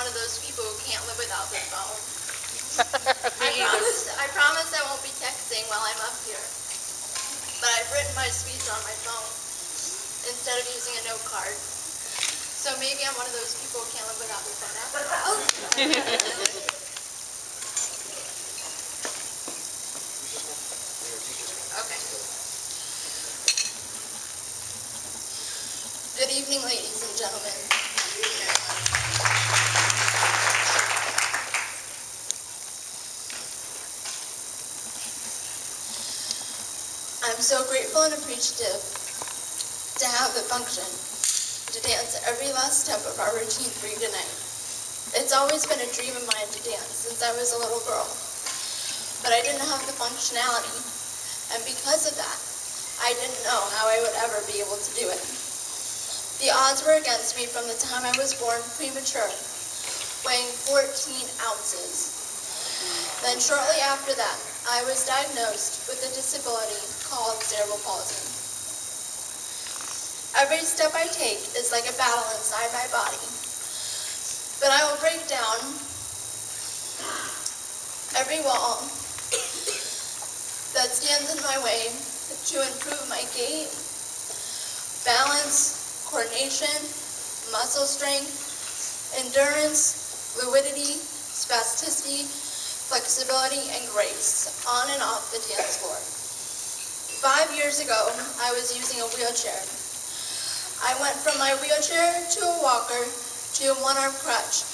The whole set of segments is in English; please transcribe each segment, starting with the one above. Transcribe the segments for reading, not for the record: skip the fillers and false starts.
one of those people who can't live without their phone. I promise I won't be texting while I'm up here. But I've written my speech on my phone instead of using a note card. So maybe I'm one of those people who can't live without their phone after all. Okay. Good evening, ladies and gentlemen. I'm so grateful and appreciative to have the function to dance every last step of our routine for you tonight. It's always been a dream of mine to dance since I was a little girl, but I didn't have the functionality, and because of that, I didn't know how I would ever be able to do it. The odds were against me from the time I was born premature, weighing 14 ounces. Then shortly after that, I was diagnosed with a disability called cerebral palsy. Every step I take is like a battle inside my body, but I will break down every wall that stands in my way to improve my gait, balance, coordination, muscle strength, endurance, fluidity, spasticity, flexibility, and grace on and off the dance floor. 5 years ago, I was using a wheelchair. I went from my wheelchair to a walker to a one-arm crutch,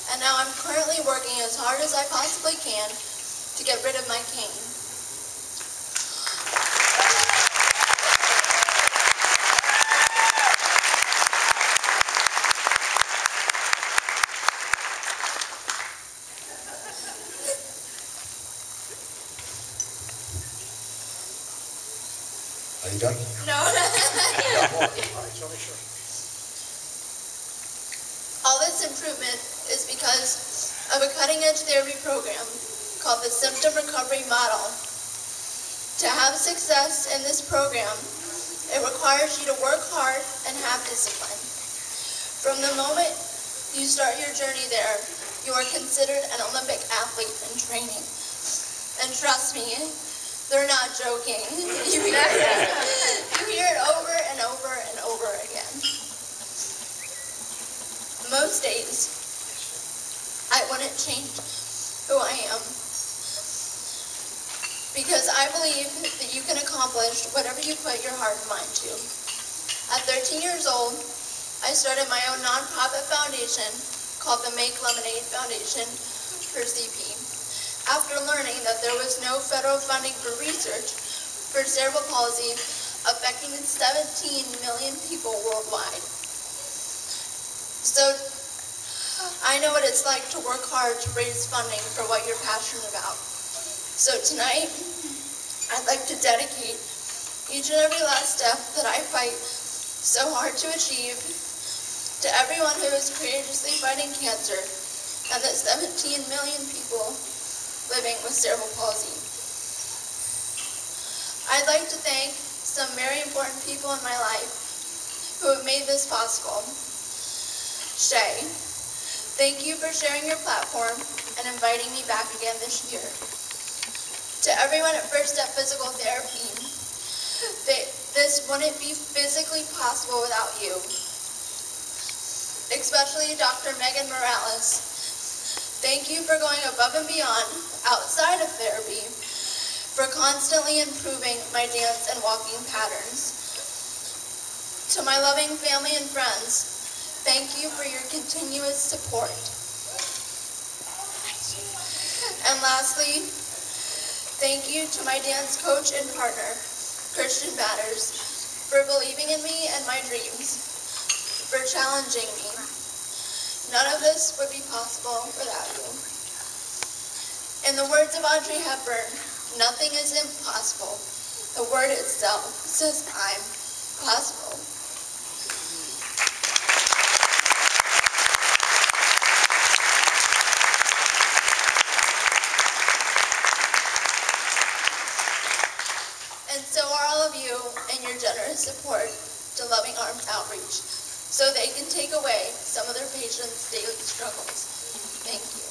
and now I'm currently working as hard as I possibly can to get rid of my cane. Are you done? No. Got more. All right, so make sure. All this improvement is because of a cutting-edge therapy program called the Symptom Recovery Model. To have success in this program, it requires you to work hard and have discipline. From the moment you start your journey there, you are considered an Olympic athlete in training. And trust me, they're not joking. You hear it over and over and over again. Most days, I wouldn't change who I am because I believe that you can accomplish whatever you put your heart and mind to. At 13 years old, I started my own nonprofit foundation called the Make Lemonade Foundation for CP. After learning that there was no federal funding for research for cerebral palsy affecting 17 million people worldwide. So I know what it's like to work hard to raise funding for what you're passionate about. So tonight, I'd like to dedicate each and every last step that I fight so hard to achieve to everyone who is courageously fighting cancer and the 17 million people living with cerebral palsy. I'd like to thank some very important people in my life who have made this possible. Shay, thank you for sharing your platform and inviting me back again this year. To everyone at First Step Physical Therapy, this wouldn't be physically possible without you. Especially Dr. Megan Morales. Thank you for going above and beyond, outside of therapy, for constantly improving my dance and walking patterns. To my loving family and friends, thank you for your continuous support. And lastly, thank you to my dance coach and partner, Christian Batters, for believing in me and my dreams, for challenging me. None of this would be possible without you. In the words of Audrey Hepburn, nothing is impossible. The word itself says I'm possible. And so are all of you in your generous support to Loving Arms Outreach, so they can take away some of their patients' daily struggles. Thank you.